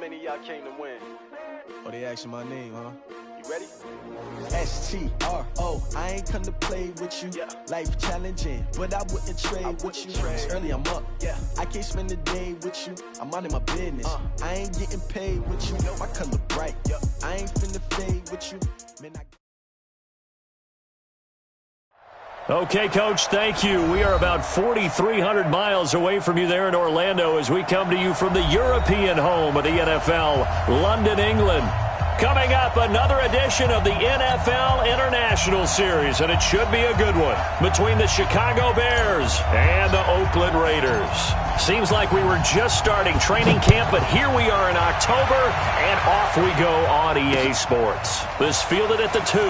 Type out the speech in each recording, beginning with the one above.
many of y'all came to win? Oh, they asking my name, huh? You ready? S-T-R-O, I ain't come to play with you. Yeah. Life challenging, but I wouldn't trade with you. It's early, I'm up. Yeah. I can't spend the day with you. I'm minding my business. I ain't getting paid with you. My color bright. Yep. I ain't finna fade with you. Man, Okay, Coach, thank you. We are about 4,300 miles away from you there in Orlando as we come to you from the European home of the NFL, London, England. Coming up, another edition of the NFL International Series, and it should be a good one, between the Chicago Bears and the Oakland Raiders. Seems like we were just starting training camp, but here we are in October, and off we go on EA Sports. This fielded at the 2.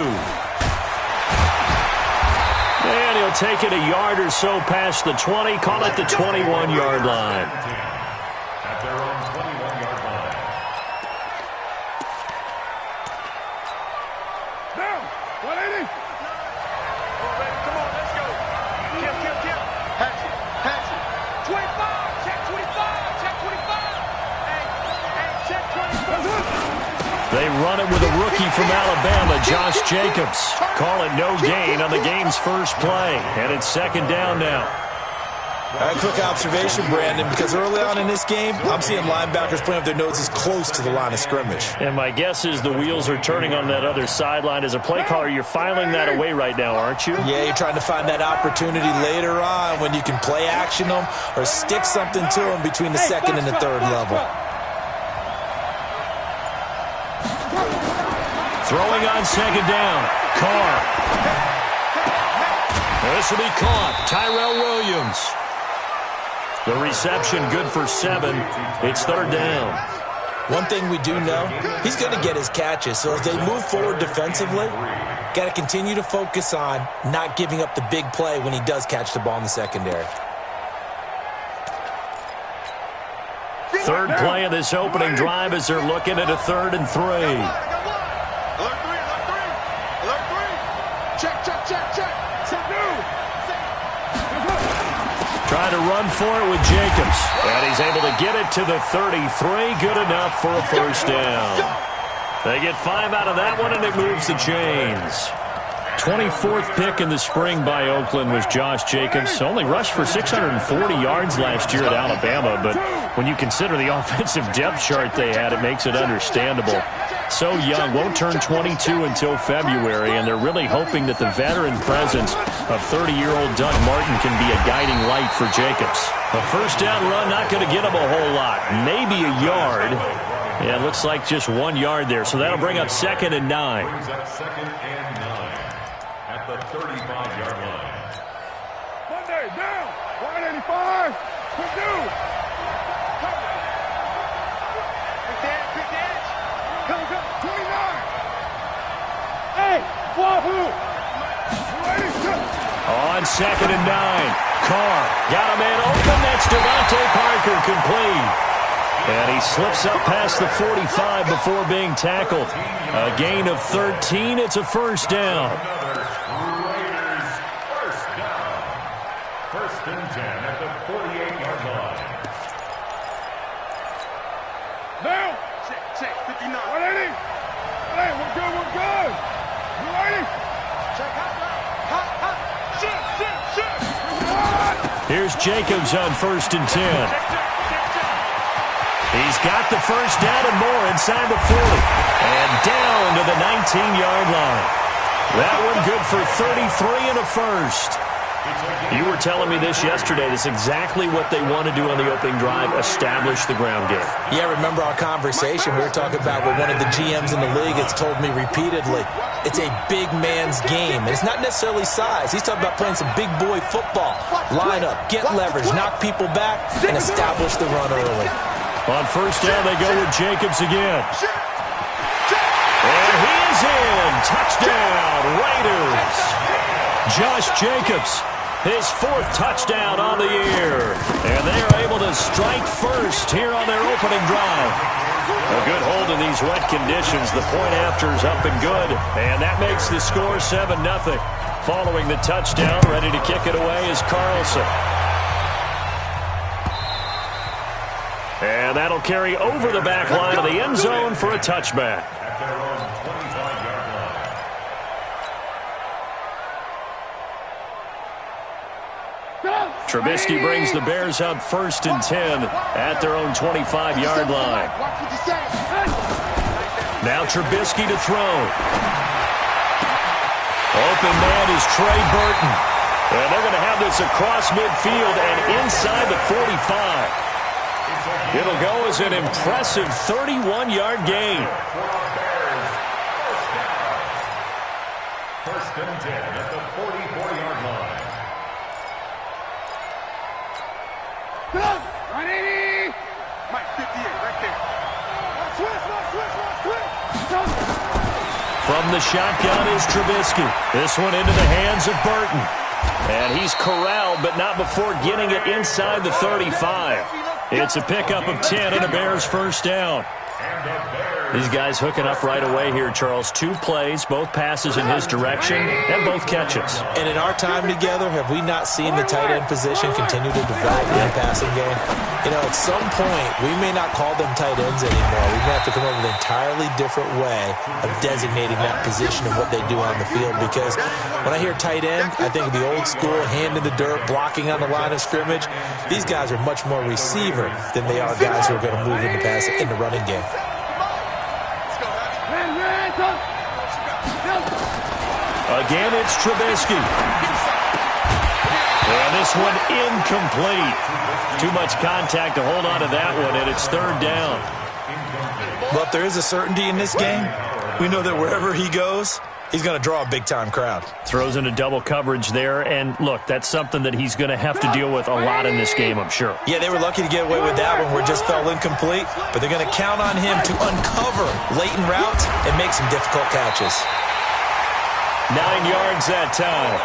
And he'll take it a yard or so past the 20, call it the 21-yard line. At their own 21-yard line. Down, 180. Come on, let's go. Kim. Hatch it. 25, check 25, check 25. Hey, check 25. They run it with a rookie from Alabama, Josh Jacobs. Call it no gain on the game's first play. And it's second down now. A quick observation, Brandon, because early on in this game, I'm seeing linebackers playing with their noses close to the line of scrimmage. And my guess is the wheels are turning on that other sideline. As a play caller, you're filing that away right now, aren't you? Yeah, you're trying to find that opportunity later on when you can play action them or stick something to them between the second and the third level. Throwing on second down. Carr. This will be caught. Tyrell Williams. The reception good for 7. It's third down. One thing we do know, he's going to get his catches. So as they move forward defensively, got to continue to focus on not giving up the big play when he does catch the ball in the secondary. Third play of this opening drive as they're looking at a 3rd and 3. Alert 3. Check. Trying to run for it with Jacobs. And he's able to get it to the 33. Good enough for a first down. They get 5 out of that one, and it moves the chains. 24th pick in the spring by Oakland was Josh Jacobs. Only rushed for 640 yards last year at Alabama, but when you consider the offensive depth chart they had, it makes it understandable. So young, won't turn 22 until February, and they're really hoping that the veteran presence of 30-year-old Doug Martin can be a guiding light for Jacobs. A first down run, not going to get him a whole lot. Maybe a yard. Yeah, it looks like just 1 yard there, so that'll bring up 2nd and 9. Brings up 2nd and 9 at the 35-yard line. Monday, down, 185. Purdue. Quick dance. Come, 29. Hey, wahoo. On 2nd and 9, Carr got a man open. That's Devontae Parker, complete. And he slips up past the 45 before being tackled. A gain of 13. It's a first down. Raiders first down. 1st and 10 at the 48-yard line. Down. Check 59. 180. Hey, we're good. You ready? Check hot. Shit. Here's Jacobs on 1st and 10. He's got the first down and more inside the 40. And down to the 19-yard line. That one good for 33 and a first. You were telling me this yesterday. That's exactly what they want to do on the opening drive, establish the ground game. Yeah, remember our conversation? We were talking about what one of the GMs in the league has told me repeatedly. It's a big man's game. And it's not necessarily size. He's talking about playing some big boy football. Line up, get leverage, knock people back, and establish the run early. On first down, they go with Jacobs again. And he is in. Touchdown, Raiders. Josh Jacobs, his 4th touchdown on the year. And they are able to strike first here on their opening drive. A good hold in these wet conditions. The point after is up and good. And that makes the score 7-0. Following the touchdown, ready to kick it away is Carlson. And that'll carry over the back line of the end zone for a touchback. At their own 25-yard line. Trubisky brings the Bears up 1st and 10 at their own 25-yard line. Now Trubisky to throw. Open man is Trey Burton. And they're going to have this across midfield and inside the 45. It'll go as an impressive 31-yard gain. First and 10 at the 44-yard line. 180. Mike, 58, right there. Switch. From the shotgun is Trubisky. This one into the hands of Burton. And he's corralled, but not before getting it inside the 35. It's a pickup of 10 and a Bears first down. These guys hooking up right away here, Charles. 2 plays, both passes in his direction, and both catches. And in our time together, have we not seen the tight end position continue to develop in the passing game? You know, at some point, we may not call them tight ends anymore. We may have to come up with an entirely different way of designating that position and what they do on the field. Because when I hear tight end, I think of the old school, hand in the dirt, blocking on the line of scrimmage. These guys are much more receiver than they are guys who are going to move into passing in the running game. Again, it's Trubisky. And this one incomplete. Too much contact to hold on to that one, and it's 3rd down. Well, if there is a certainty in this game, we know that wherever he goes, he's going to draw a big-time crowd. Throws into double coverage there, and look, that's something that he's going to have to deal with a lot in this game, I'm sure. Yeah, they were lucky to get away with that one where it just fell incomplete, but they're going to count on him to uncover latent routes and make some difficult catches. 9 yards that time.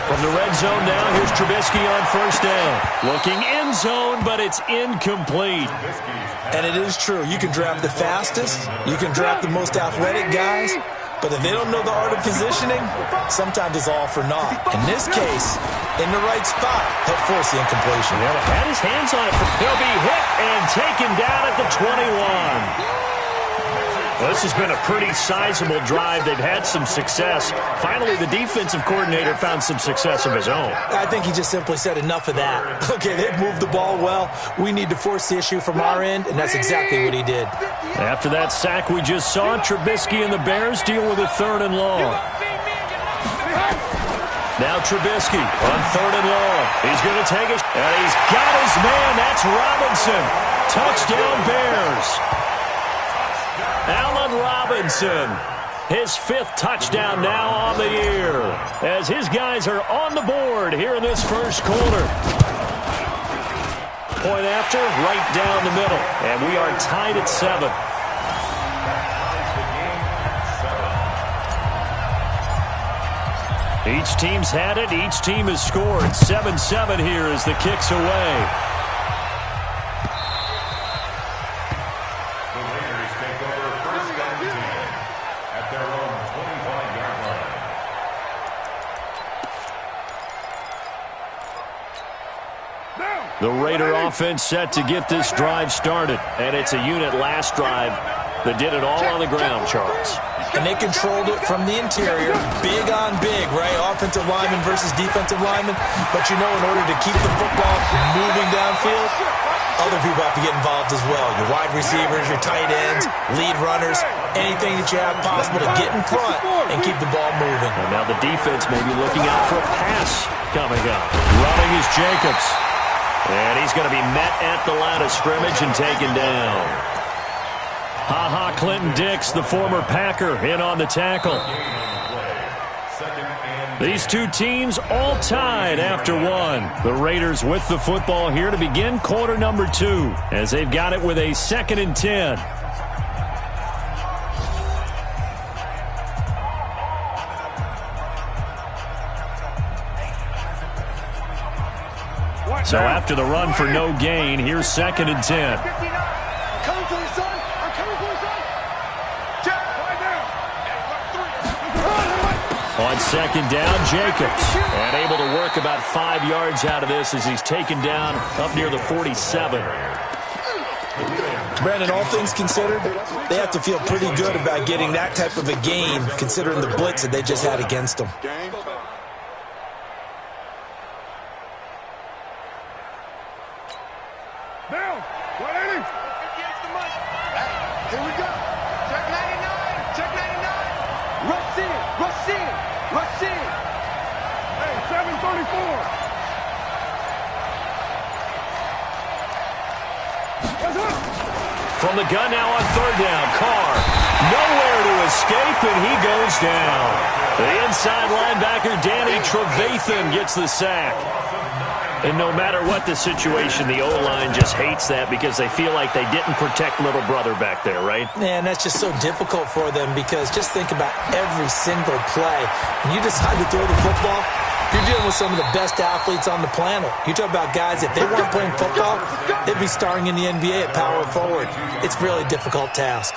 From the red zone now, here's Trubisky on 1st down. Looking end zone, but it's incomplete. And it is true. You can draft the fastest. You can draft the most athletic guys. But if they don't know the art of positioning, sometimes it's all for naught. In this case, in the right spot, he'll force the incompletion. Well, had his hands on it. He'll be hit and taken down at the 21. Well, this has been a pretty sizable drive. They've had some success. Finally, the defensive coordinator found some success of his own. I think he just simply said enough of that. Okay, they've moved the ball well. We need to force the issue from our end, and that's exactly what he did. After that sack we just saw, Trubisky and the Bears deal with a 3rd and long. Now Trubisky on 3rd and long. He's going to take it, and he's got his man. That's Robinson. Touchdown, Bears. Allen Robinson, his 5th touchdown now on the year, as his guys are on the board here in this first quarter. Point after, right down the middle, and we are tied at 7. Each team's had it. Each team has scored. 7-7 here as the kick's away. The Raider offense set to get this drive started. And it's a unit last drive that did it all on the ground, Charles. And they controlled it from the interior, big on big, right? Offensive lineman versus defensive lineman. But you know, in order to keep the football moving downfield, other people have to get involved as well. Your wide receivers, your tight ends, lead runners, anything that you have possible to get in front and keep the ball moving. And now the defense may be looking out for a pass coming up. Running is Jacobs. And he's going to be met at the line of scrimmage and taken down. Ha-ha, Clinton Dix, the former Packer, in on the tackle. These two teams all tied after 1. The Raiders with the football here to begin quarter number 2, as they've got it with a 2nd and 10. So after the run for no gain, here's 2nd and 10. I'm coming for you, son. I'm coming for you, son. Check. Right now. On second down, Jacobs. And able to work about 5 yards out of this as he's taken down up near the 47. Brandon, all things considered, they have to feel pretty good about getting that type of a gain, considering the blitz that they just had against them. Down. 180. Here we go. Check 99. Check 99. Rush in. Rush in. Rush in. Hey, 734. What's up? From the gun now on third down, Carr. Nowhere to escape, and he goes down. The inside linebacker, Danny Trevathan, gets the sack. And no matter what the situation, the O-line just hates that because they feel like they didn't protect little brother back there, right? Man, that's just so difficult for them because just think about every single play. When you decide to throw the football, you're dealing with some of the best athletes on the planet. You talk about guys, if they weren't playing football, they'd be starring in the NBA at power forward. It's a really difficult task.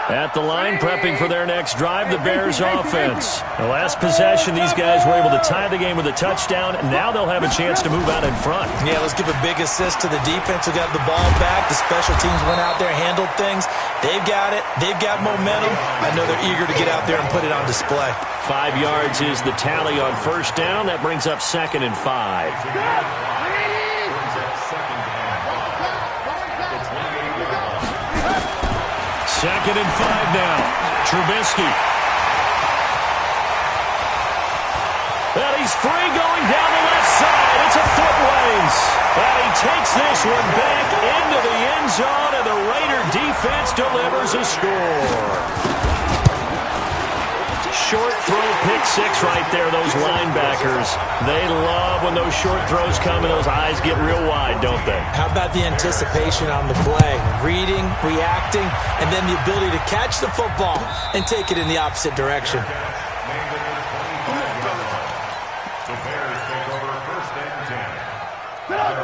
At the line, prepping for their next drive, the Bears offense. The last possession, these guys were able to tie the game with a touchdown, and now they'll have a chance to move out in front. Yeah, let's give a big assist to the defense who got the ball back. The special teams went out there, handled things. They've got it. They've got momentum. I know they're eager to get out there and put it on display. 5 yards is the tally on first down. That brings up 2nd and 5. Second and 5 now. Trubisky. And he's free going down the left side. It's a foot race. And he takes this one back into the end zone, and the Raider defense delivers a score. Short throw, pick six right there, those linebackers. They love when those short throws come and those eyes get real wide, don't they? How about the anticipation on the play? Reading, reacting, and then the ability to catch the football and take it in the opposite direction.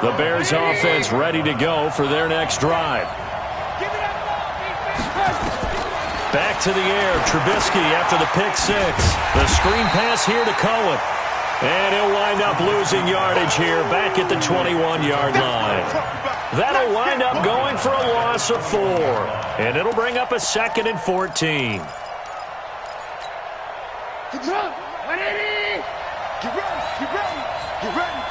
The Bears offense ready to go for their next drive. Back to the air, Trubisky after the pick six. The screen pass here to Cohen. And he'll wind up losing yardage here back at the 21-yard line. That'll wind up going for a loss of 4. And it'll bring up a 2nd and 14. Get ready. Get ready. Get ready.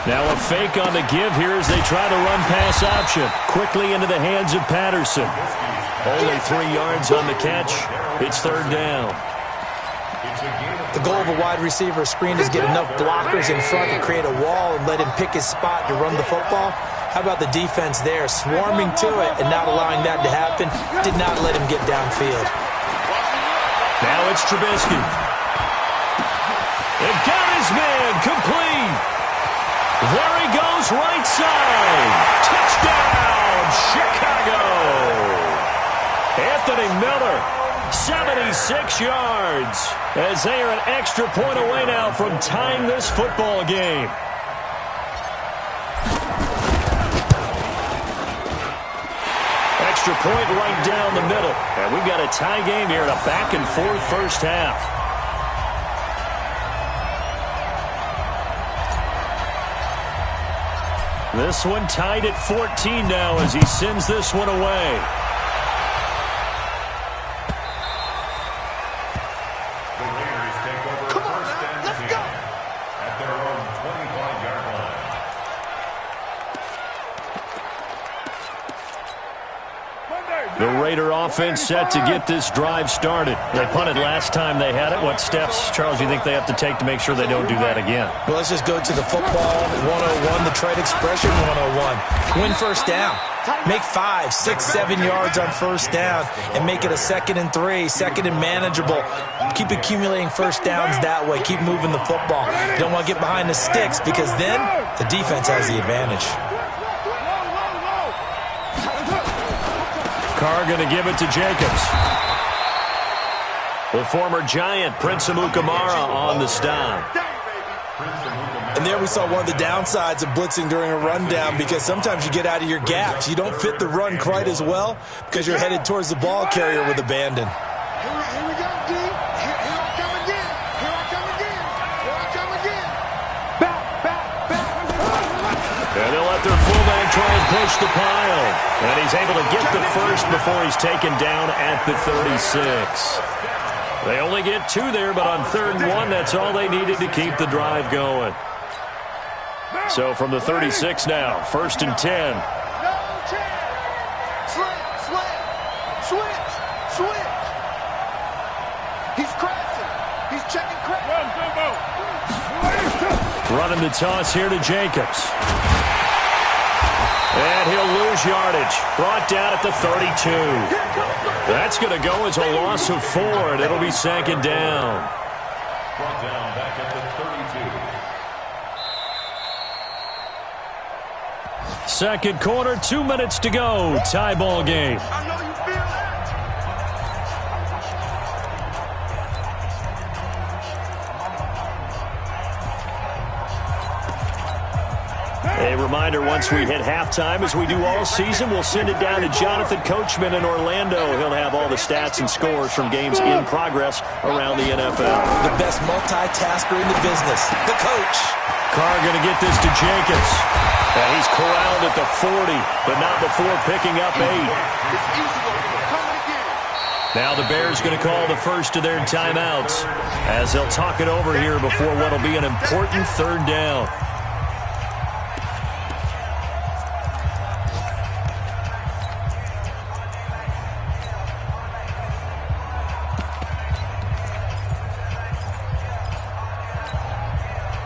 Now a fake on the give here as they try to run pass option. Quickly into the hands of Patterson. Only 3 yards on the catch. It's third down. The goal of a wide receiver screen is get enough blockers in front to create a wall and let him pick his spot to run the football. How about the defense there, swarming to it and not allowing that to happen? Did not let him get downfield. Now it's Trubisky. They've got his man complete. There he goes, right side. Touchdown, Chicago. Anthony Miller, 76 yards, as they are an extra point away now from tying this football game. Extra point right down the middle. And we've got a tie game here in a back-and-forth first half. This one tied at 14 now as he sends this one away. The Raiders take over first and 10 at their own 25-yard line. The Raider offense set to get this drive started. They punted last time they had it. What steps, Charles, do you think they have to take to make sure they don't do that again? Well, let's just go to the football 101, the trade expression 101. Win first down. Make 5, 6, 7 yards on first down and make it a 2nd and 3, 2nd and manageable. Keep accumulating first downs that way. Keep moving the football. You don't want to get behind the sticks because then the defense has the advantage. Carr going to give it to Jacobs. The former Giant, Prince Amukamara, on the stop. And there we saw one of the downsides of blitzing during a rundown, because sometimes you get out of your gaps. You don't fit the run quite as well because you're headed towards the ball carrier with abandon. Here we go, D. Here I come again. Here I come again. Here I come again. Back. And they'll let their fullback try and push the pile. And he's able to get the first before he's taken down at the 36. They only get 2 there, but on 3rd and 1, that's all they needed to keep the drive going. So from the 36 now, 1st and 10. No chance. Switch. He's crashing. He's checking crash. Running the toss here to Jacobs. And he'll lose yardage. Brought down at the 32. That's going to go as a loss of 4, and it'll be 2nd down. Brought down back at the 32. Second quarter, 2 minutes to go. Tie ball game. I know you feel that. A reminder, once we hit halftime, as we do all season, we'll send it down to Jonathan Coachman in Orlando. He'll have all the stats and scores from games in progress around the NFL. The best multitasker in the business, the coach. Carr going to get this to Jacobs. And he's corralled at the 40, but not before picking up 8. It's easy over. Coming again. Now the Bears going to call the first of their timeouts as they'll talk it over here before what will be an important 3rd down.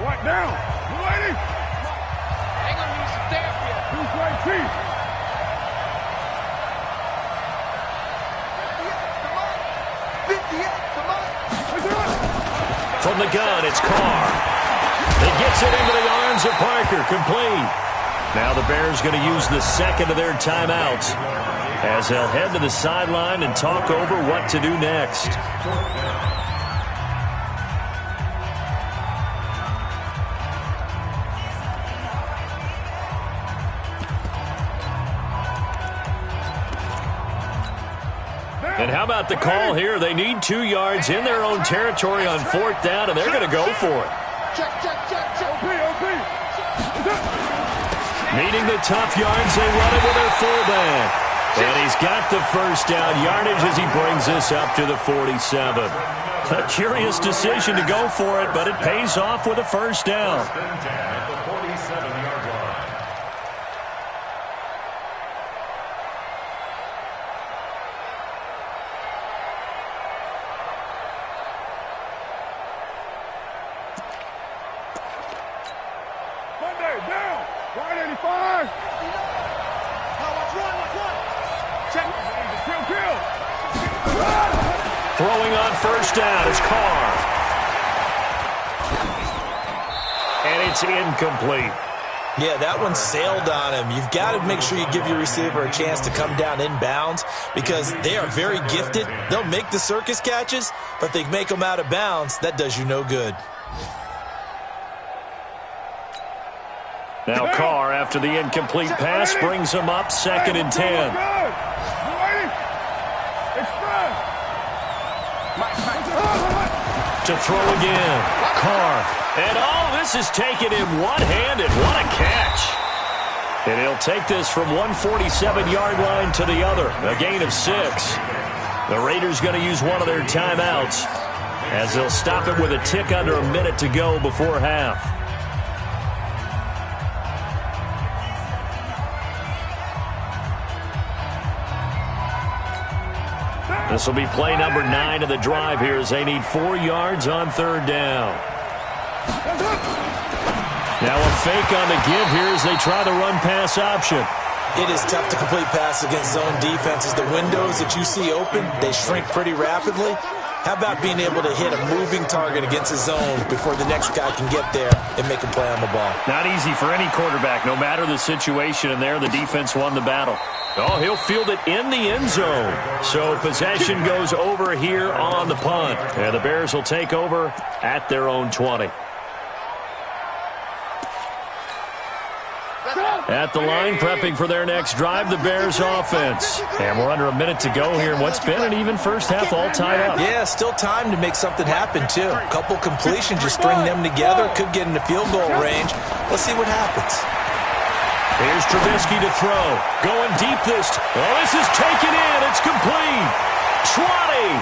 What now? Lady? Hang on, need some therapy. Who's right feet? From the gun, it's Carr. He gets it into the arms of Parker, complete. Now the Bears going to use the 2nd of their timeouts as they'll head to the sideline and talk over what to do next. And how about the call here? They need 2 yards in their own territory on 4th down, and they're going to go for it. Check. OP. Needing the tough yards, they run it with their fullback. And he's got the first down yardage as he brings this up to the 47. A curious decision to go for it, but it pays off with a first down. 1st and 10 at the 47-yard line. Monday, down. 185. Let's run. Check. Kill. Throwing on first down is Carr. And it's incomplete. Yeah, that one sailed on him. You've got to make sure you give your receiver a chance to come down inbounds because they are very gifted. They'll make the circus catches, but if they make them out of bounds, that does you no good. Now Carr, after the incomplete pass, brings him up 2nd and 10. To throw again. Carr. And this is taking him one-handed. What a catch. And he'll take this from 147-yard line to the other. A gain of 6. The Raiders going to use one of their timeouts as they'll stop it with a tick under a minute to go before half. This will be play number 9 of the drive here as they need 4 yards on 3rd down. Now a fake on the give here as they try the run-pass option. It is tough to complete passes against zone defenses. The windows that you see open, they shrink pretty rapidly. How about being able to hit a moving target against a zone before the next guy can get there and make a play on the ball? Not easy for any quarterback, no matter the situation, and there the defense won the battle. Oh, he'll field it in the end zone. So possession goes over here on the punt. And the Bears will take over at their own 20. at the line, prepping for their next drive, the Bears offense. And we're under a minute to go here in what's been an even first half, all tied up. Yeah, still time to make something happen, too. A couple completions, just string them together, could get into field goal range. Let's see what happens. Here's Trubisky to throw. Going deep this time. Oh, this is taken in. It's complete. 20.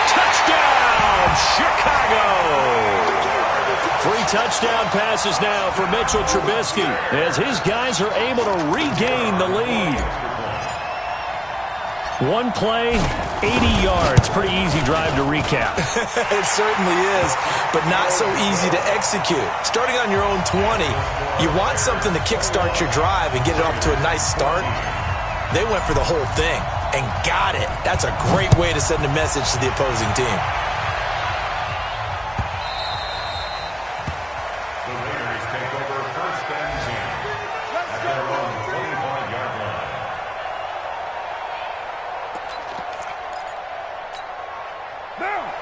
Touchdown, Chicago. 3 touchdown passes now for Mitchell Trubisky as his guys are able to regain the lead. One play, 80 yards. Pretty easy drive to recap. It certainly is, but not so easy to execute. Starting on your own 20, you want something to kickstart your drive and get it off to a nice start. They went for the whole thing and got it. That's a great way to send a message to the opposing team.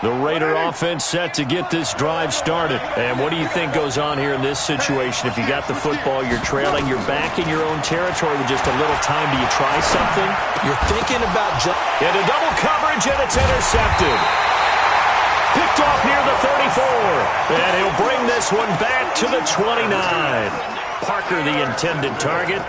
The Raider offense set to get this drive started. And what do you think goes on here in this situation? If you got the football, you're trailing, you're back in your own territory with just a little time. Do you try something? You're thinking about into double coverage, and it's intercepted. Picked off near the 34. And he'll bring this one back to the 29. Parker, the intended target.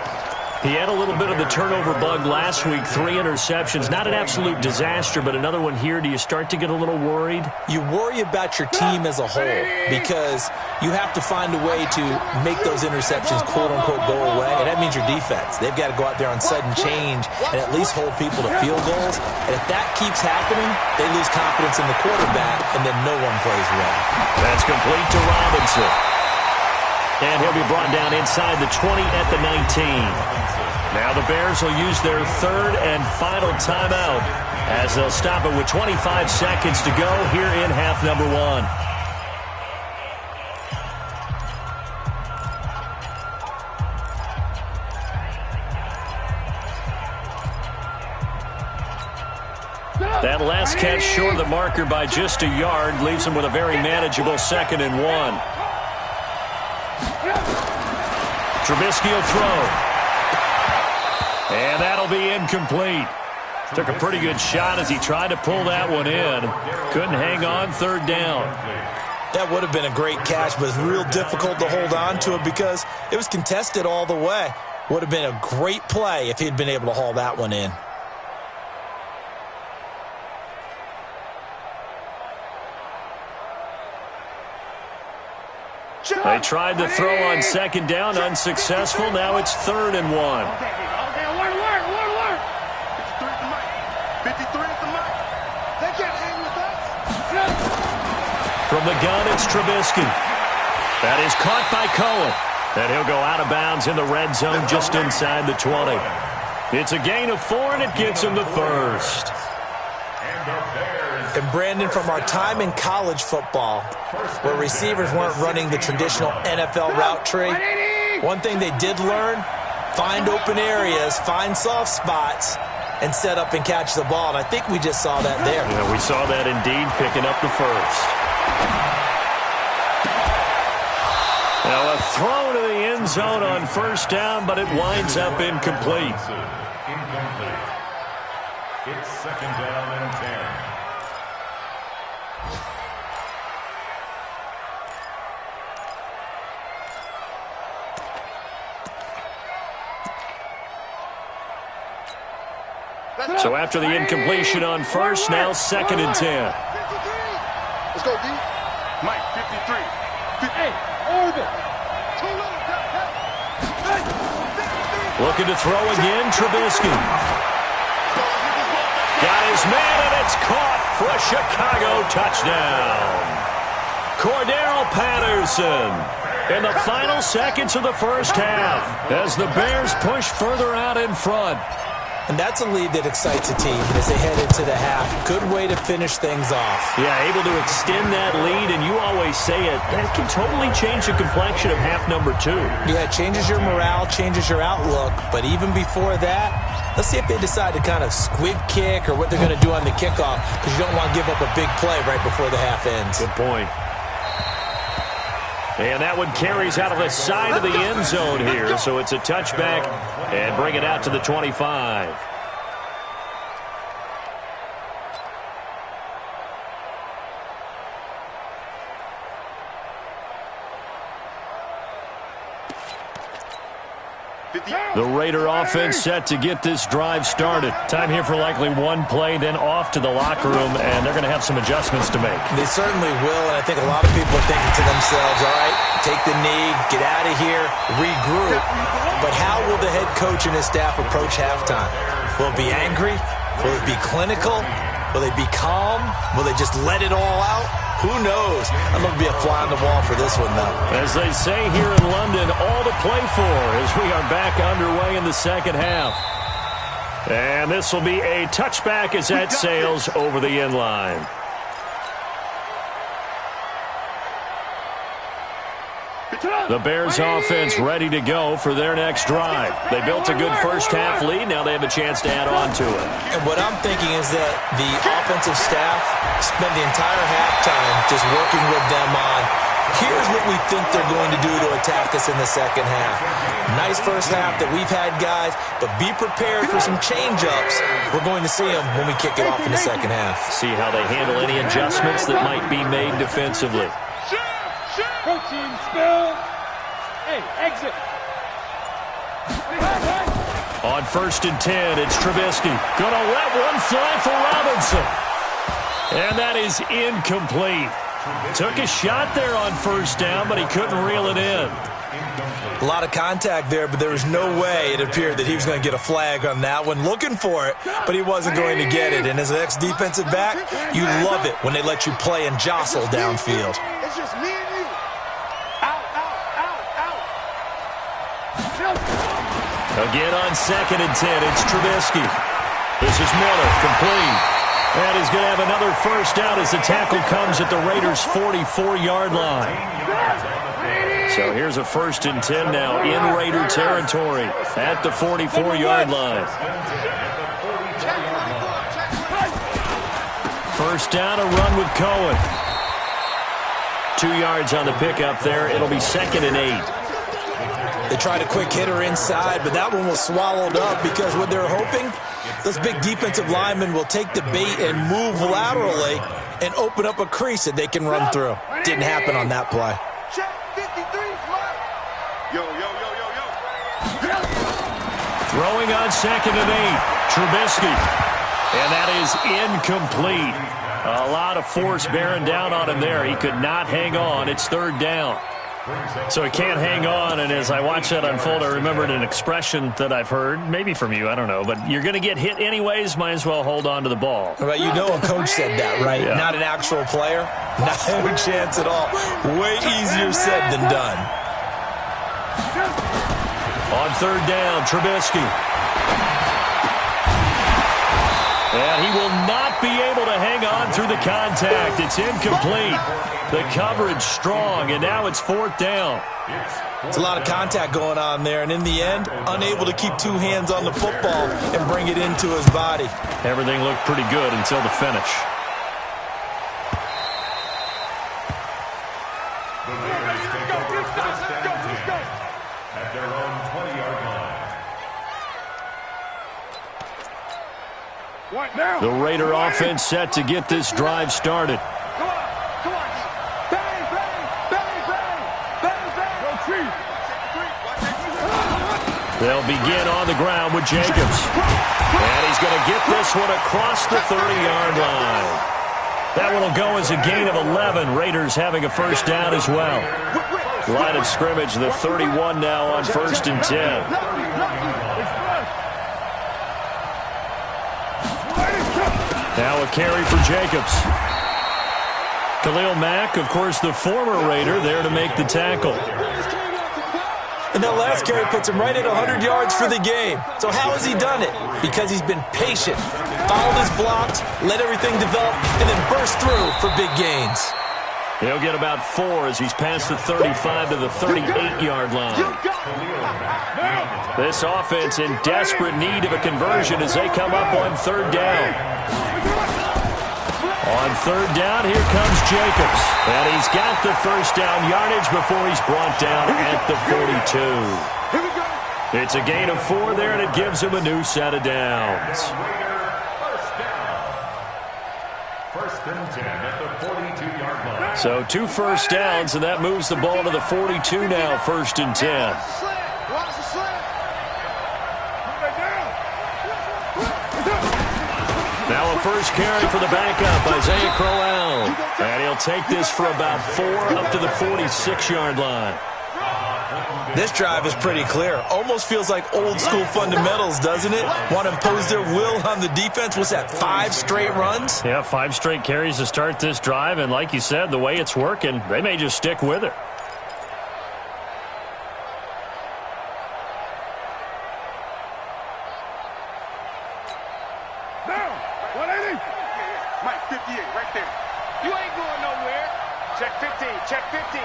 He had a little bit of the turnover bug last week, 3 interceptions. Not an absolute disaster, but another one here. Do you start to get a little worried? You worry about your team as a whole because you have to find a way to make those interceptions, quote-unquote, go away, and that means your defense. They've got to go out there on sudden change and at least hold people to field goals. And if that keeps happening, they lose confidence in the quarterback, and then no one plays well. That's complete to Robinson. And he'll be brought down inside the 20 at the 19. Now the Bears will use their 3rd and final timeout as they'll stop it with 25 seconds to go here in half number 1. That last catch short of the marker by just a yard leaves him with a very manageable 2nd and 1. Trubisky will throw. And that'll be incomplete. Took a pretty good shot as he tried to pull that one in. Couldn't hang on, 3rd down. That would have been a great catch, but it's real difficult to hold on to it because it was contested all the way. Would have been a great play if he'd been able to haul that one in. They tried to throw on 2nd down, unsuccessful. Now it's 3rd and 1. Okay, alert. 53 at the mic. They can't hang with us. From the gun, it's Trubisky. That is caught by Cohen. And he'll go out of bounds in the red zone just inside the 20. It's a gain of 4, and it gets him the 1st. And Brandon, from our time in college football, where receivers weren't running the traditional NFL route tree, one thing they did learn, find open areas, find soft spots, and set up and catch the ball. And I think we just saw that there. Yeah, we saw that indeed, picking up the 1st. Now a throw to the end zone on 1st down, but it winds up incomplete. Incomplete. It's 2nd down and 10. So after the incompletion on 1st, now 2nd and 10. Let's go, D. Mike, 53. 58. Over. Looking to throw again, Trubisky. Got his man, and it's caught for a Chicago touchdown. Cordero Patterson in the final seconds of the 1st half as the Bears push further out in front. And that's a lead that excites a team as they head into the half. Good way to finish things off. Yeah, able to extend that lead, and you always say it, that can totally change the complexion of half number 2. Yeah, it changes your morale, changes your outlook. But even before that, let's see if they decide to kind of squib kick or what they're going to do on the kickoff, because you don't want to give up a big play right before the half ends. Good point. And that one carries out of the side of the end zone here, so it's a touchback and bring it out to the 25. The Raider offense set to get this drive started. Time here for likely one play, then off to the locker room, and they're going to have some adjustments to make. They certainly will, and I think a lot of people are thinking to themselves, all right, take the knee, get out of here, regroup. But how will the head coach and his staff approach halftime? Will it be angry? Will it be clinical? Will they be calm? Will they just let it all out? Who knows? I'm going to be a fly on the wall for this one, though. As they say here in London, all to play for as we are back underway in the second half. And this will be a touchback as that sails over the end line. The Bears offense ready to go for their next drive. They built a good first-half lead. Now they have a chance to add on to it. And what I'm thinking is that the offensive staff spent the entire halftime just working with them on, here's what we think they're going to do to attack us in the second half. Nice first half that we've had, guys, but be prepared for some change-ups. We're going to see them when we kick it off in the second half. See how they handle any adjustments that might be made defensively. Protein spill. Hey, exit. On 1st and 10, it's Trubisky. Gonna let one fly for Robinson. And that is incomplete. Took a shot there on 1st down, but he couldn't reel it in. A lot of contact there, but there was no way it appeared that he was going to get a flag on that one. Looking for it, but he wasn't going to get it. And as an ex-defensive back, you love it when they let you play and jostle downfield. It's just me and you. Again on 2nd and 10, it's Trubisky. This is Miller, complete. And he's going to have another first down as the tackle comes at the Raiders' 44-yard line. So here's a 1st and 10 now in Raider territory at the 44-yard line. First down, a run with Cohen. 2 yards on the pickup there. It'll be 2nd and 8. They tried a quick hitter inside, but that one was swallowed up because what they're hoping, those big defensive linemen will take the bait and move laterally and open up a crease that they can run through. Didn't happen on that play. Check 53, fly. Yo. Throwing on 2nd and 8, Trubisky. And that is incomplete. A lot of force bearing down on him there. He could not hang on. It's 3rd down. So he can't hang on, and as I watch that unfold, I remembered an expression that I've heard, maybe from you, I don't know, but you're going to get hit anyways, might as well hold on to the ball. Right, you know a coach said that, right? Yeah. Not an actual player? Not a chance at all. Way easier said than done. On 3rd down, Trubisky. And he will not be able to hang on through the contact. It's incomplete. The coverage strong, and now it's 4th down. It's a lot of contact going on there, and in the end, unable to keep 2 hands on the football and bring it into his body. Everything looked pretty good until the finish. The Raiders take over 1st and 10 at their own 20-yard line. The Raider offense set to get this drive started. They'll begin on the ground with Jacobs. And he's going to get this one across the 30-yard line. That one will go as a gain of 11. Raiders having a first down as well. Line of scrimmage, the 31 now on 1st and 10. Now a carry for Jacobs. Khalil Mack, of course, the former Raider, there to make the tackle. And that last carry puts him right at 100 yards for the game. So how has he done it? Because he's been patient, followed his blocks, let everything develop, and then burst through for big gains. He'll get about 4 as he's past the 35 to the 38-yard line. This offense in desperate need of a conversion as they come up on 3rd down. On third down, here comes Jacobs. And he's got the first down yardage before he's brought down at the 42. Here we go. It's a gain of 4 there, and it gives him a new set of downs. First and 10 at the 42-yard line. So 2 first downs, and that moves the ball to the 42 now, first and 10. Watch the slant. Now a first carry for the backup, Isaiah Crowell. And he'll take this for about 4 up to the 46-yard line. This drive is pretty clear. Almost feels like old school fundamentals, doesn't it? Want to impose their will on the defense. What's that, 5 straight runs? Yeah, 5 straight carries to start this drive. And like you said, the way it's working, they may just stick with it. Down. 180. Mike, 58, right there. You ain't going nowhere. Check 15, check 15.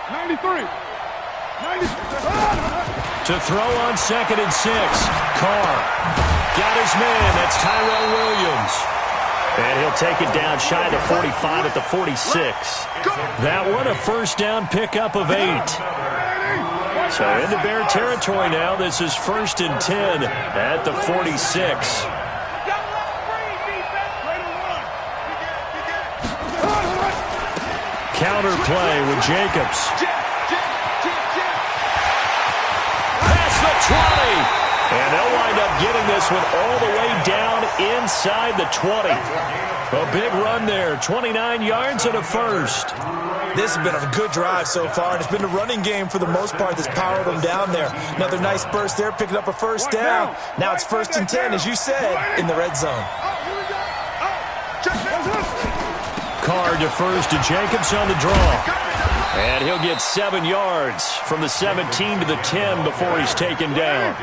93. 90. To throw on second and 6. Carr got his man. That's Tyrell Williams. And he'll take it down shy of the 45 at the 46. That one a first down pickup of 8. So into Bear territory now. This is first and 10 at the 46. Counter play with Jacobs. Past the 20. And they'll wind up getting this one all the way down inside the 20. A big run there. 29 yards and a first. This has been a good drive so far, and it's been the running game for the most part that's powered them down there. Another nice burst there, picking up a first down. Now it's first and 10, as you said, in the red zone. Carr defers to Jacobs on the draw. And he'll get 7 yards from the 17 to the 10 before he's taken down.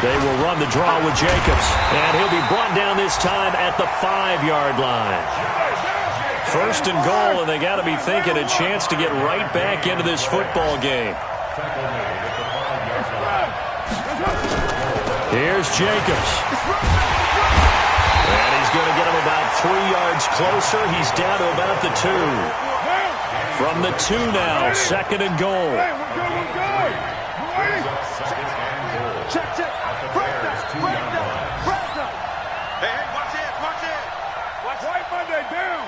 They will run the draw with Jacobs. And he'll be brought down this time at the 5-yard line. First and goal, and they got to be thinking a chance to get right back into this football game. Here's Jacobs. And he's going to get him about 3 yards closer. He's down to about the 2. From the 2 now, second and goal. Check. Hey, watch it. White Monday down.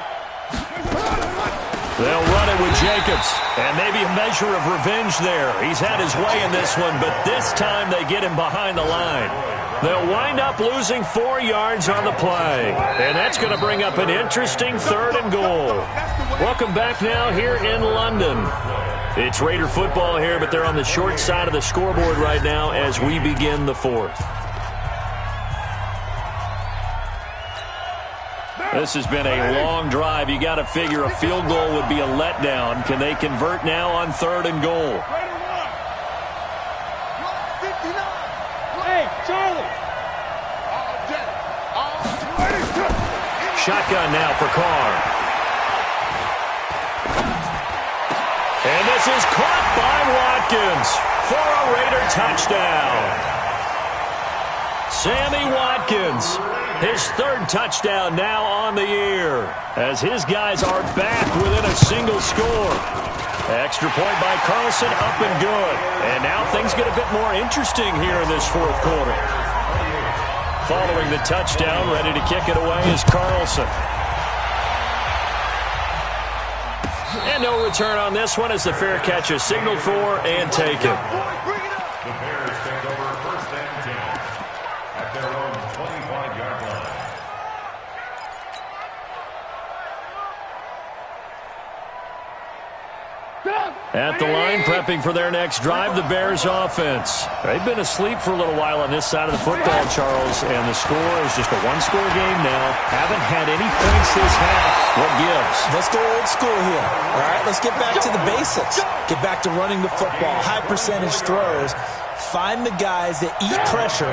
They'll run it with Jacobs. And maybe a measure of revenge there. He's had his way in this one, but this time they get him behind the line. They'll wind up losing 4 yards on the play. And that's going to bring up an interesting third and goal. Welcome back now here in London. It's Raider football here, but they're on the short side of the scoreboard right now as we begin the 4th. This has been a long drive. You got to figure a field goal would be a letdown. Can they convert now on third and goal? Hey, Charlie. Shotgun now for Carr. And this is caught by Watkins for a Raider touchdown. Sammy Watkins, his 3rd touchdown now on the year, as his guys are back within a single score. Extra point by Carlson, up and good. And now things get a bit more interesting here in this 4th quarter. Following the touchdown, ready to kick it away is Carlson. And no return on this one as the fair catch is signaled for and taken. The Bears take over first and 10 at their own 25-yard line. At the line, prepping for their next drive, the Bears offense. They've been asleep for a little while on this side of the football, Charles, and the score is just a one-score game now. Haven't had any points this half. What gives? Let's go old school here. All right, let's get back to the basics. Get back to running the football, high percentage throws. Find the guys that eat pressure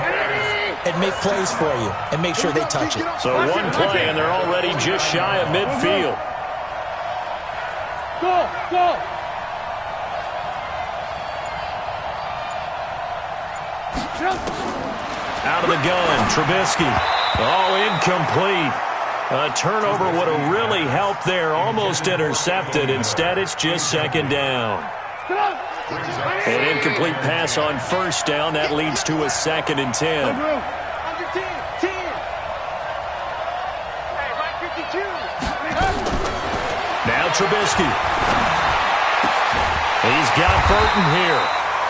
and make plays for you and make sure they touch it. So one play, and they're already just shy of midfield. Go. Out of the gun, Trubisky. Oh, incomplete. A turnover would have really helped there. Almost intercepted. Instead, it's just second down. An incomplete pass on first down. That leads to a 2nd and 10. Now Trubisky. He's got Burton here.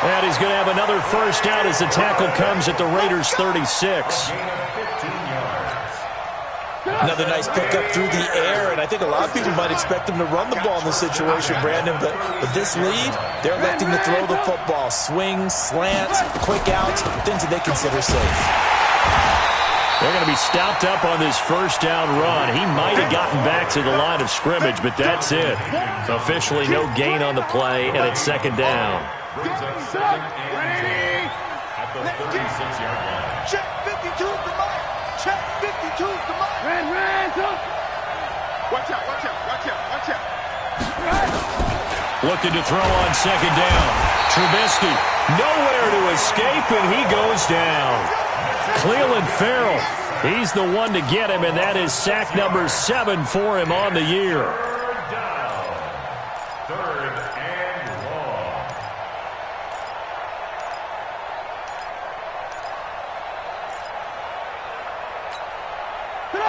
And he's going to have another first down as the tackle comes at the Raiders' 36. Another nice pickup through the air, and I think a lot of people might expect them to run the ball in this situation, Brandon, but with this lead, they're electing to throw the football. Swings, slants, quick outs, things that they consider safe. They're going to be stopped up on this first down run. He might have gotten back to the line of scrimmage, but that's it. Officially no gain on the play, and it's second down. Brings up 2nd and 10 at the 36-yard line. Check 52 to Mike. Check 52 to Mike. Watch out, watch out, watch out, watch out. Looking to throw on second down. Trubisky, nowhere to escape, and he goes down. Cleveland Farrell, he's the one to get him, and that is sack number 7 for him on the year. Third down. 3rd and long.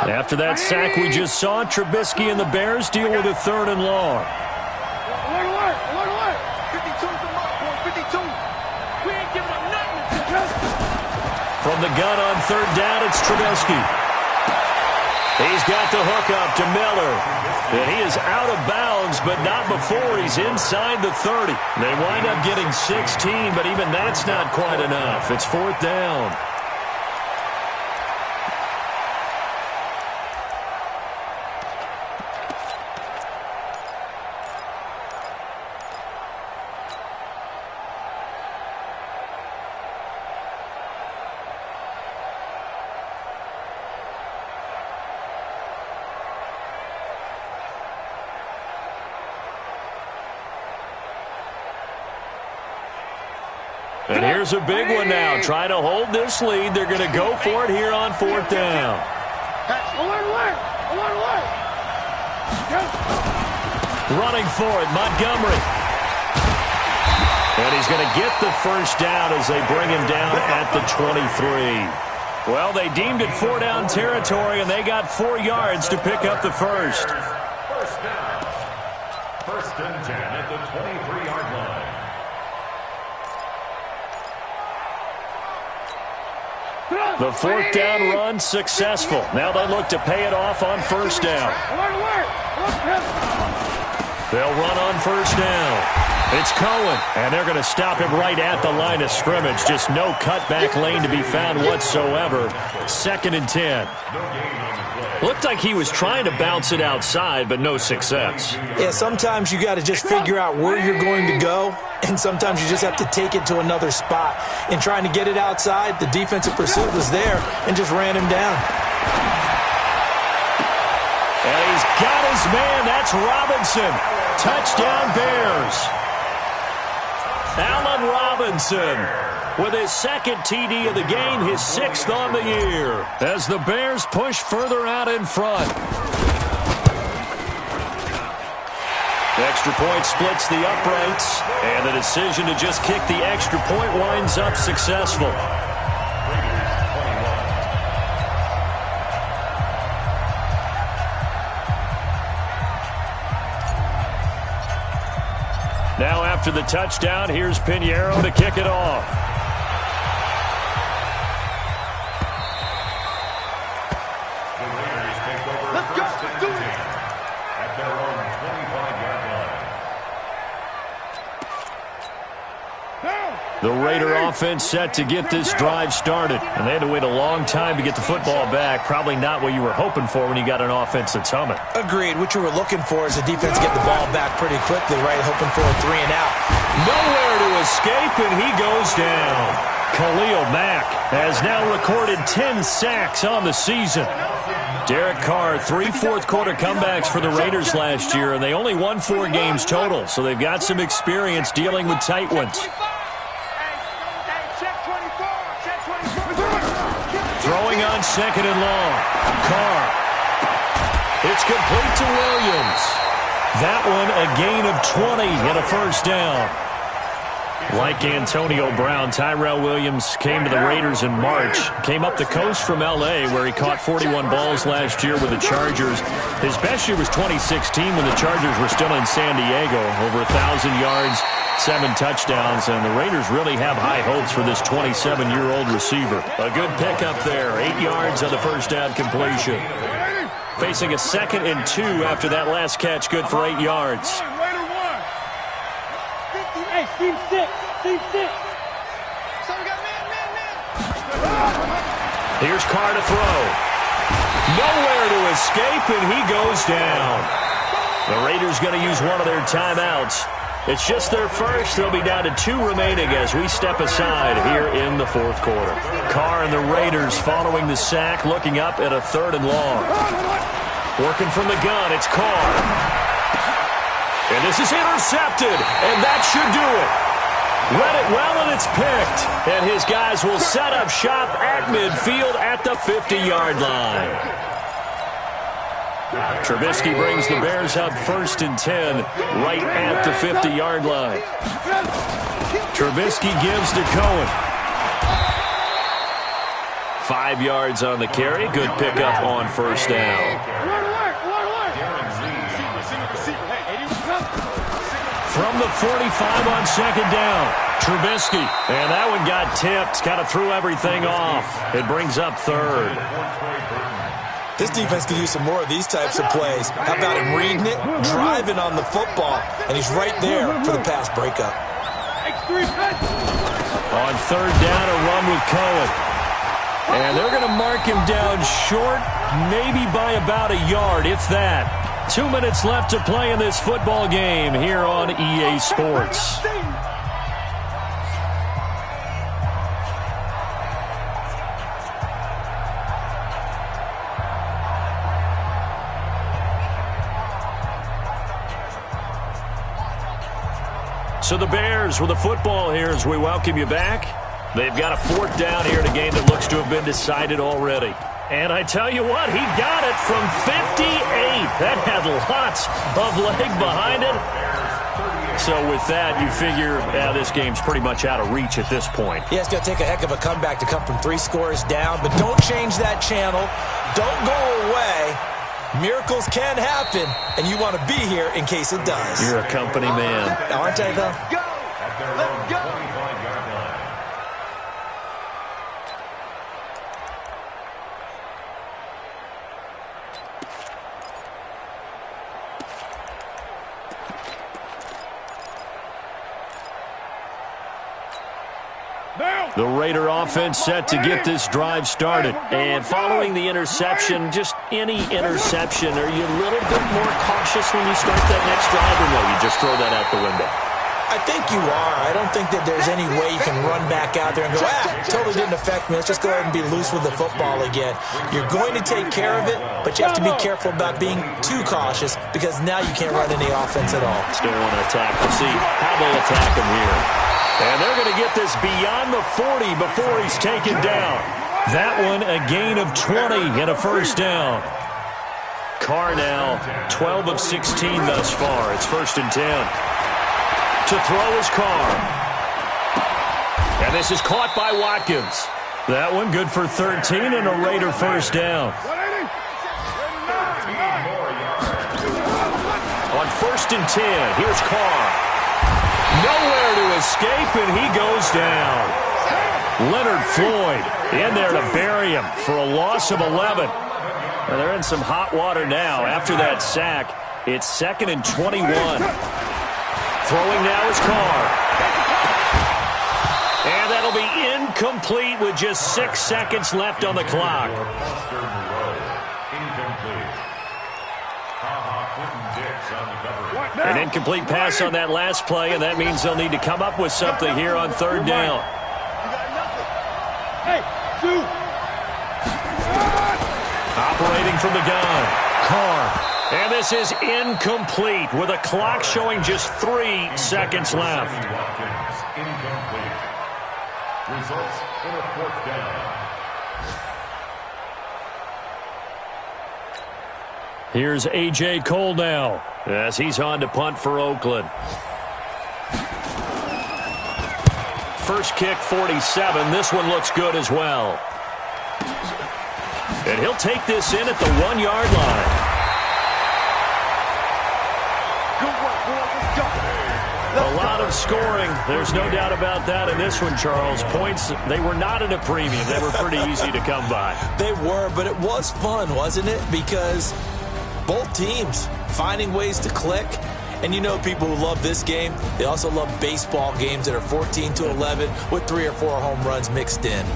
After that sack we just saw, Trubisky and the Bears deal with a 3rd and long. 52 to Mike, boy, 52. We ain't giving up nothing. From the gun on 3rd down, it's Trubisky. He's got the hook up to Miller. And he is out of bounds, but not before he's inside the 30. They wind up getting 16, but even that's not quite enough. It's 4th down. And here's a big one now. Trying to hold this lead. They're going to go for it here on 4th down. Running for it, Montgomery. And he's going to get the first down as they bring him down at the 23. Well, they deemed it 4-down territory, and they got 4 yards to pick up the first. First down. 1st and 10 at the 23-yard line. The 4th down run successful. Now they look to pay it off on first down. They'll run on first down. It's Cohen, and they're going to stop him right at the line of scrimmage. Just no cutback lane to be found whatsoever. 2nd and 10. Looked like he was trying to bounce it outside, but no success. Yeah, sometimes you got to just figure out where you're going to go, and sometimes you just have to take it to another spot. In trying to get it outside, the defensive pursuit was there and just ran him down. And he's got his man. That's Robinson. Touchdown Bears. Allen Robinson with his 2nd TD of the game, his 6th on the year, as the Bears push further out in front. The extra point splits the uprights, and the decision to just kick the extra point winds up successful. Now after the touchdown, here's Pinheiro to kick it off. The Raiders take over first and 10 at their own 25-yard line. The Raider offense set to get this drive started, and they had to wait a long time to get the football back. Probably not what you were hoping for when you got an offense that's humming. Agreed. What you were looking for is the defense get the ball back pretty quickly, right? Hoping for a 3 and out. Nowhere to escape, and he goes down. Khalil Mack has now recorded 10 sacks on the season. Derek Carr, 3 fourth-quarter comebacks for the Raiders last year, and they only won 4 games total, so they've got some experience dealing with tight ones. Check 24, check on 2nd and long. Carr. It's complete to Williams. That one a gain of 20 and a first down. Like Antonio Brown, Tyrell Williams came to the Raiders in March. Came up the coast from L.A., where he caught 41 balls last year with the Chargers. His best year was 2016 when the Chargers were still in San Diego. Over 1,000 yards, 7 touchdowns, and the Raiders really have high hopes for this 27-year-old receiver. A good pickup there, 8 yards on the first down completion. Facing a 2nd and 2 after that last catch, good for 8 yards. Hey, team 6. Team 6. So we got man. Here's Carr to throw. Nowhere to escape, and he goes down. The Raiders going to use one of their timeouts. It's just their first. They'll be down to 2 remaining as we step aside here in the 4th quarter. Carr and the Raiders following the sack, looking up at a 3rd and long. Working from the gun, it's Carr. And this is intercepted, and that should do it. Read it well, and it's picked. And his guys will set up shop at midfield at the 50-yard line. Trubisky brings the Bears up 1st and 10 right at the 50-yard line. Trubisky gives to Cohen. 5 yards on the carry. Good pickup on first down. From the 45 on 2nd down, Trubisky. And that one got tipped, kind of threw everything off. It brings up 3rd. This defense could use some more of these types of plays. How about him reading it, driving on the football, and he's right there for the pass breakup. On 3rd down, a run with Cohen. And they're going to mark him down short, maybe by about a yard, if that. 2 minutes left to play in this football game here on EA Sports. So the Bears with the football here as we welcome you back. They've got a 4th down here in a game that looks to have been decided already. And I tell you what, he got it from 58. That had lots of leg behind it. So with that, you figure this game's pretty much out of reach at this point. Yeah, it's going to take a heck of a comeback to come from 3 scores down. But don't change that channel. Don't go away. Miracles can happen, and you want to be here in case it does. You're a company man. Aren't I, though? Go! Let's go! The Raider offense set to get this drive started. And following the interception, just any interception, are you a little bit more cautious when you start that next drive, or no, you just throw that out the window? I think you are. I don't think that there's any way you can run back out there and go, totally didn't affect me. Let's just go ahead and be loose with the football again. You're going to take care of it, but you have to be careful about being too cautious because now you can't run any offense at all. Still want to attack. We'll see how they attack him here. And they're going to get this beyond the 40 before he's taken down. That one a gain of 20 and a first down. Carr now 12 of 16 thus far. It's 1st and 10. To throw is Carr. And this is caught by Watkins. That one good for 13 and a Raider first down. On 1st and 10, here's Carr. Nowhere to escape, and he goes down. Leonard Floyd in there to bury him for a loss of 11. And they're in some hot water now. After that sack, it's 2nd and 21. Throwing now is Carr. And that'll be incomplete with just 6 seconds left on the clock. An incomplete pass on that last play, and that means they'll need to come up with something here on 3rd down. Operating from the gun, Carr. And this is incomplete with a clock showing just 3 seconds left. Incomplete. Results in a 4th down. Here's A.J. Cole now as he's on to punt for Oakland. First kick, 47. This one looks good as well. And he'll take this in at the 1-yard line. Good work, boys. Let's go. A lot of scoring. There's no doubt about that in this one, Charles. Points, they were not at a premium. They were pretty easy to come by. They were, but it was fun, wasn't it? Because both teams finding ways to click. And you know people who love this game, they also love baseball games that are 14-11 with 3 or 4 home runs mixed in.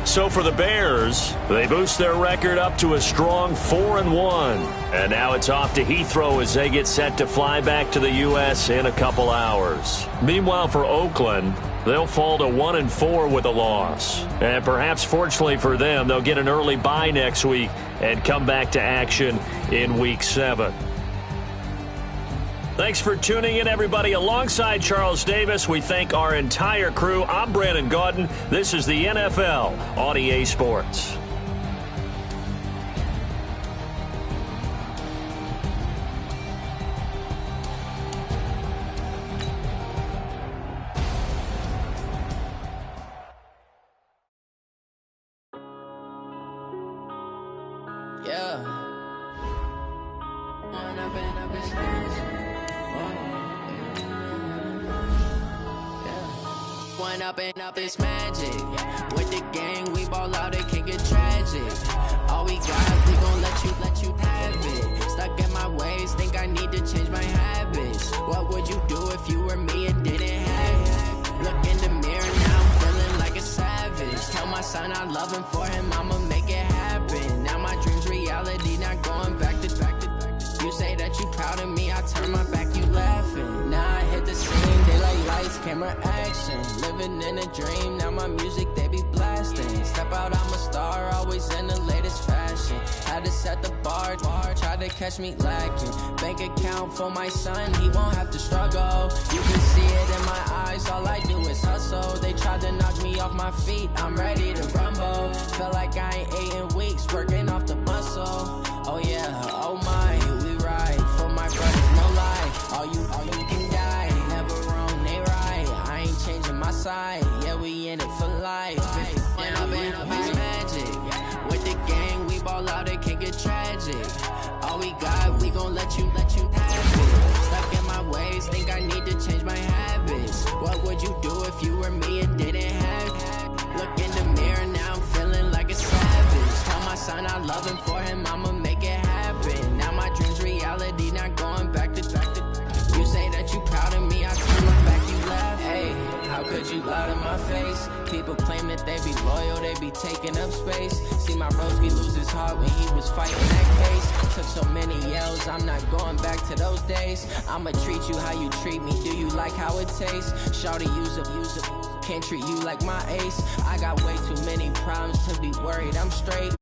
So for the Bears, they boost their record up to a strong 4-1. And now it's off to Heathrow as they get set to fly back to the U.S. in a couple hours. Meanwhile, for Oakland, they'll fall to 1-4 with a loss. And perhaps fortunately for them, they'll get an early bye next week and come back to action in Week 7. Thanks for tuning in, everybody. Alongside Charles Davis, we thank our entire crew. I'm Brandon Gaudin. This is the NFL on EA Sports. Yeah. One up and up, it's magic. With the gang, we ball out, it can get tragic. All we got, we gon' let you have it. Stuck in my ways, think I need to change my habits. What would you do if you were me and didn't have it? Look in the mirror now, I'm feeling like a savage. Tell my son I love him, for him I'ma make it happen. Now my dream's reality, not going back to. You say that you proud of me, I turn my back, you laughing. Now I hit the scene, daylight lights, camera action. Living in a dream, now my music, they be blasting. Step out, I'm a star, always in the latest fashion. Had to set the bar, try to catch me lacking. Bank account for my son, he won't have to struggle. You can see it in my eyes, all I do is hustle. They tried to knock me off my feet, I'm ready to rumble. Feel like I ain't ate in weeks, working off the muscle. Oh yeah, oh my, we ride for my brothers, no lie. All you can die, never wrong, they right. I ain't changing my side, yeah, we in it for life. Down, it's magic. With the gang, we ball out, it can get tragic. All we got, we gon' let you have it. Stuck in my ways, think I need to change my habits. What would you do if you were me and didn't have it? Look in the mirror, now I'm feeling like a savage. Tell my son I love him, for him I'ma make it happen. Now my dream's reality, not going back to. You say that you proud of me, I turn my back, you laugh. Hey, how could you lie to my face? People claim that they be loyal, they be taking up space. See my broski lose his heart when he was fighting that case. Took so many yells, I'm not going back to those days. I'ma treat you how you treat me, do you like how it tastes? Shawty, use up, can't treat you like my ace. I got way too many problems to be worried, I'm straight.